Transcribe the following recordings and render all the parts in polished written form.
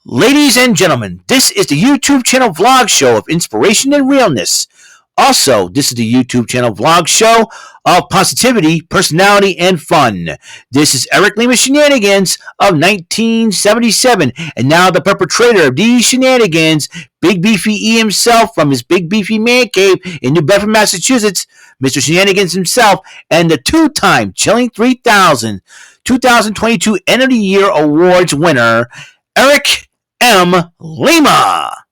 Ladies and gentlemen, this is the YouTube channel vlog show of inspiration and realness. Also, this is the YouTube channel vlog show of positivity, personality, and fun. This is Eric Lima Shenanigans of 1977, and now the perpetrator of these shenanigans, Big Beefy E himself from his Big Beefy Man Cave in New Bedford, Massachusetts, Mr. Shenanigans himself, and the two-time Chilling 3000 2022 End of the Year Awards winner, Eric M. Lima.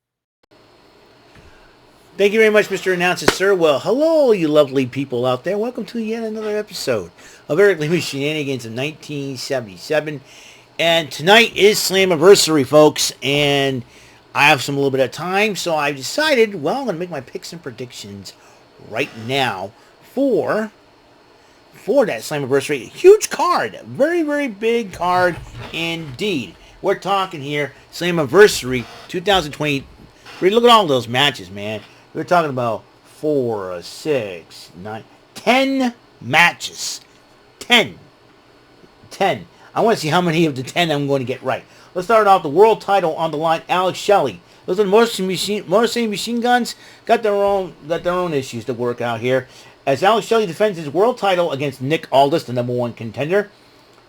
Thank you very much, Mr. Announcer, sir. Well, hello, you lovely people out there. Welcome to yet another episode of Eric Lima Shenanigans of 1977. And tonight is Slammiversary, folks. And I have a little bit of time, so I decided, well, I'm going to make my picks and predictions right now for that Slammiversary. Huge card. Very, very big card indeed. We're talking here, Slammiversary 2020. Look at all those matches, man. We're talking about 4, 6, 9, 10 matches. 10. I want to see how many of the 10 I'm going to get right. Let's start off the world title on the line, Alex Shelley. Those are the Motor City Machine Guns. Got their own issues to work out here. As Alex Shelley defends his world title against Nick Aldis, the #1 contender.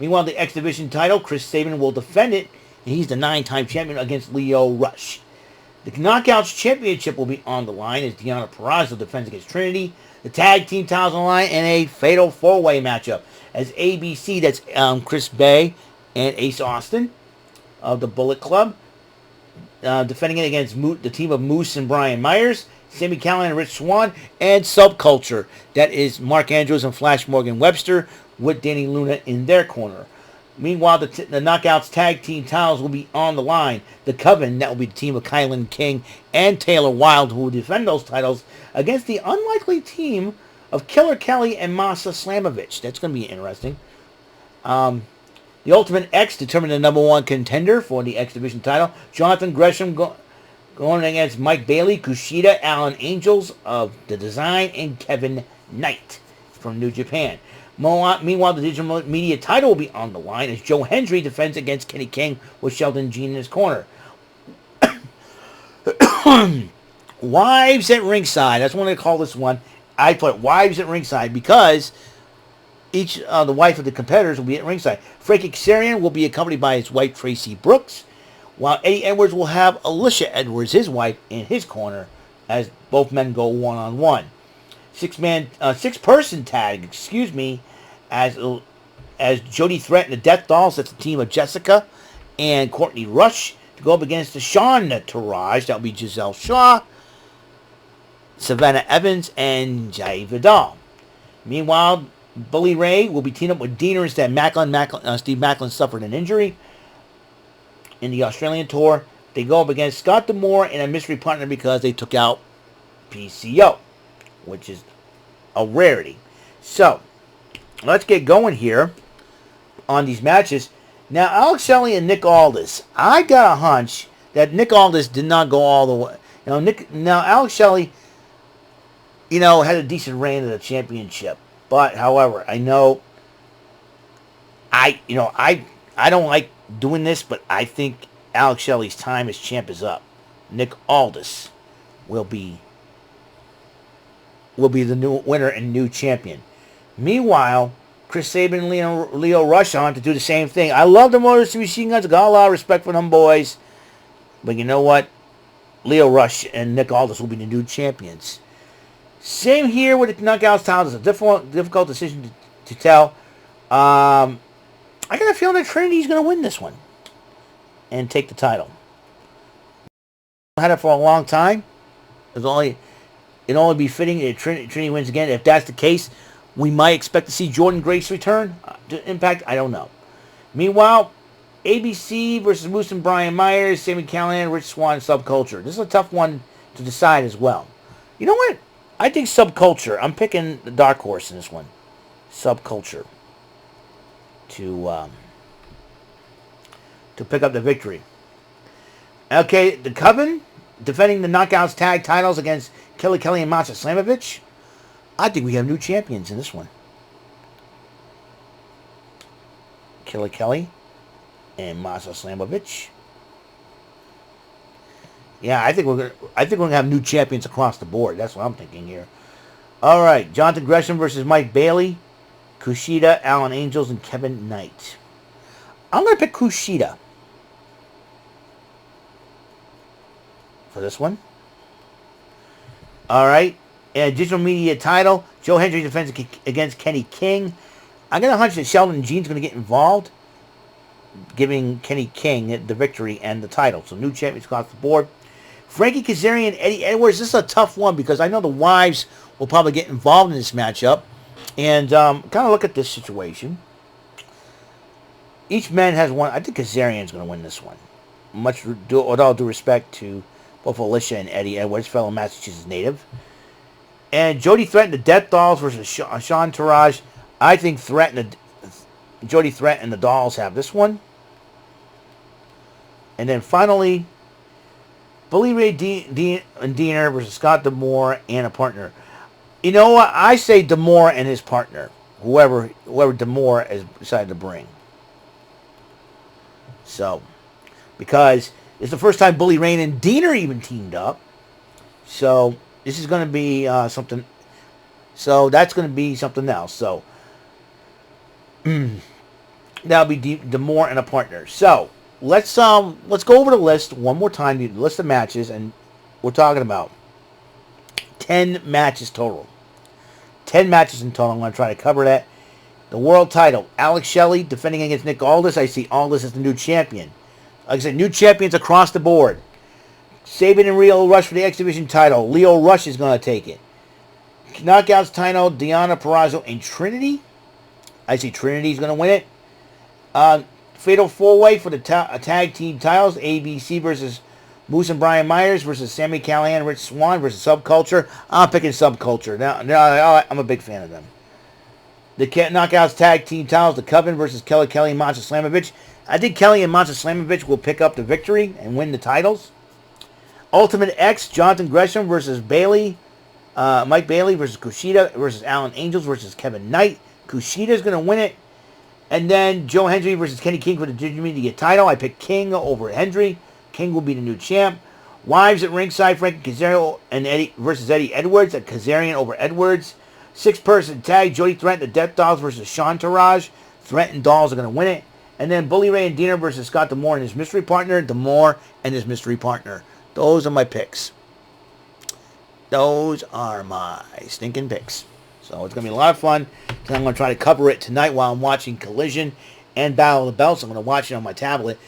Meanwhile, the X Division title, Chris Sabin will defend it. And he's the 9-time champion against Leo Rush. The Knockouts Championship will be on the line as Deonna Purrazzo defends against Trinity. The Tag Team titles on the line and a fatal 4-way matchup as ABC, that's Chris Bay and Ace Austin of the Bullet Club, defending it against the team of Moose and Brian Myers, Sami Callihan and Rich Swann, and Subculture. That is Mark Andrews and Flash Morgan Webster with Danny Luna in their corner. Meanwhile, the Knockouts Tag Team titles will be on the line. The Coven, that will be the team of Kylan King and Taylor Wilde, who will defend those titles against the unlikely team of Killer Kelly and Masa Slamovich. That's going to be interesting. The Ultimate X determined the #1 contender for the X Division title. Jonathan Gresham going against Mike Bailey, Kushida, Alan Angels of The Design, and Kevin Knight from New Japan. Meanwhile, the digital media title will be on the line as Joe Hendry defends against Kenny King with Sheldon Jean in his corner. Wives at ringside. That's what I call this one. I put wives at ringside because each the wife of the competitors will be at ringside. Frankie Kazarian will be accompanied by his wife Tracy Brooks, while Eddie Edwards will have Alicia Edwards, his wife, in his corner as both men go one-on-one. Six-person tag, as Jody Threat and the Death Dolls. That's the team of Jessica and Courtney Rush to go up against the Sean Entourage. That will be Giselle Shaw, Savannah Evans, and Jai Vidal. Meanwhile, Bully Ray will be teamed up with Diener instead. Steve Macklin suffered an injury in the Australian tour. They go up against Scott D'Amore and a mystery partner because they took out PCO, which is a rarity. So, let's get going here on these matches. Now, Alex Shelley and Nick Aldis. I got a hunch that Nick Aldis did not go all the way. Now Alex Shelley, had a decent reign of the championship. But, however, I know, I don't like doing this, but I think Alex Shelley's time as champ is up. Nick Aldis will be the new winner and new champion. Meanwhile, Chris Sabin and Leo Rush on to do the same thing. I love the Motor City Machine Guns. I got a lot of respect for them boys. But you know what? Leo Rush and Nick Aldis will be the new champions. Same here with the Knockouts titles. It's a difficult decision to tell. I got a feeling that Trinity's going to win this one and take the title. I had it for a long time. It'd only be fitting if Trinity wins again. If that's the case, we might expect to see Jordan Grace return to Impact. I don't know. Meanwhile, ABC versus Moose and Brian Myers, Sami Callihan, Rich Swann, Subculture. This is a tough one to decide as well. You know what? I think Subculture. I'm picking the dark horse in this one. Subculture to pick up the victory. Okay, the Coven defending the Knockouts tag titles against Killer Kelly and Masa Slamovich. I think we have new champions in this one. Killer Kelly and Masa Slamovich Yeah, I think we're gonna have new champions across the board. That's what I'm thinking here. All right, Jonathan Gresham versus Mike Bailey, Kushida, Alan Angels, and Kevin Knight. I'm gonna pick Kushida for this one. All right, and digital media title, Joe Hendry defends against Kenny King. I got a hunch that Sheldon Jean's gonna get involved, giving Kenny King the victory and the title. So new champions across the board. Frankie Kazarian, Eddie Edwards. This is a tough one because I know the wives will probably get involved in this matchup. And kind of look at this situation. Each man has one. I think Kazarian's going to win this one. With all due respect to both Alicia and Eddie Edwards, fellow Massachusetts native. And Jody Threat and the Death Dolls versus Sean Taraj. I think Jody Threat and the Dolls have this one. And then finally, Bully Ray and Diener versus Scott D'Amore and a partner. You know what? I say D'Amore and his partner. Whoever D'Amore has decided to bring. So, because it's the first time Bully Ray and Diener even teamed up. So, this is going to be something. So, that's going to be something else. So, that'll be D'Amore and a partner. So, let's go over the list one more time. The list of matches, and we're talking about 10 matches total. 10 matches in total. I'm going to try to cover that. The world title, Alex Shelley defending against Nick Aldis. I see Aldis as the new champion. Like I said, new champions across the board. Sabin and Leo Rush for the X Division title. Leo Rush is going to take it. Knockouts title, Deonna Purrazzo and Trinity. I see Trinity's going to win it. Fatal 4-Way for the tag team titles. ABC versus Moose and Brian Myers versus Sami Callihan and Rich Swann versus Subculture. I'm picking Subculture. Now, I'm a big fan of them. The Knockouts tag team titles. The Coven versus Kelly and Monster Slamovich. I think Kelly and Monster Slamovich will pick up the victory and win the titles. Ultimate X, Jonathan Gresham versus Mike Bailey versus Kushida versus Alan Angels versus Kevin Knight. Kushida's going to win it. And then Joe Hendry versus Kenny King for the digital media title. I picked King over Hendry. King will be the new champ. Wives at ringside, Frankie Kazarian and Eddie versus Eddie Edwards. At Kazarian over Edwards. 6-person tag, Jody Threat and the Death Dolls versus Sean Taraj. Threat and Dolls are going to win it. And then Bully Ray and Diener versus Scott D'Amore and his mystery partner. D'Amore and his mystery partner. Those are my picks. Those are my stinking picks. So it's going to be a lot of fun. And I'm going to try to cover it tonight while I'm watching Collision and Battle of the Belts. I'm going to watch it on my tablet.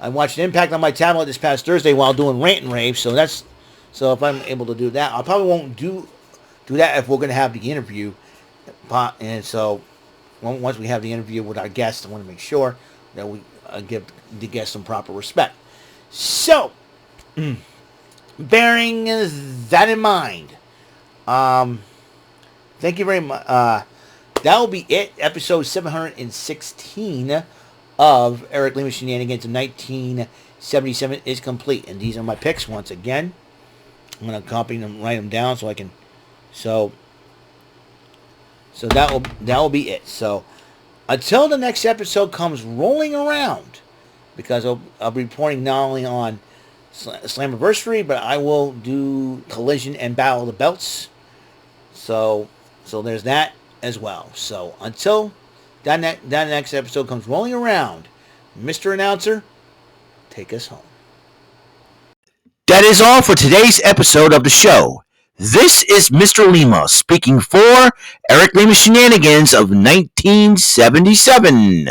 I watched Impact on my tablet this past Thursday while doing Rant and Rave. So if I'm able to do that, I probably won't do that if we're going to have the interview. And so once we have the interview with our guests, I want to make sure that we give the guests some proper respect. So, bearing that in mind, thank you very much. That will be it. Episode 716 of Eric Lima Shenanigans of 1977 is complete. And these are my picks once again. I'm going to copy them, write them down so I can. So that will be it. So until the next episode comes rolling around, because I'll be reporting not only on Slammiversary, but I will do Collision and Battle of the Belts. So there's that as well. So until that next episode comes rolling around, Mr. Announcer, take us home. That is all for today's episode of the show. This is Mr. Lima speaking for Eric Lima Shenanigans of 1977.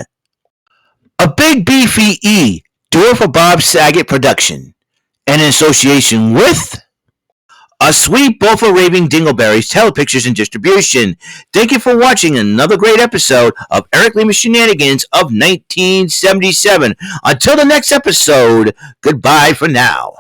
A Big Beefy E, do it for Bob Saget production. And in association with A Sweet Bofa Raving Dingleberries Telepictures and Distribution. Thank you for watching another great episode of Eric Lima Shenanigans of 1977. Until the next episode, goodbye for now.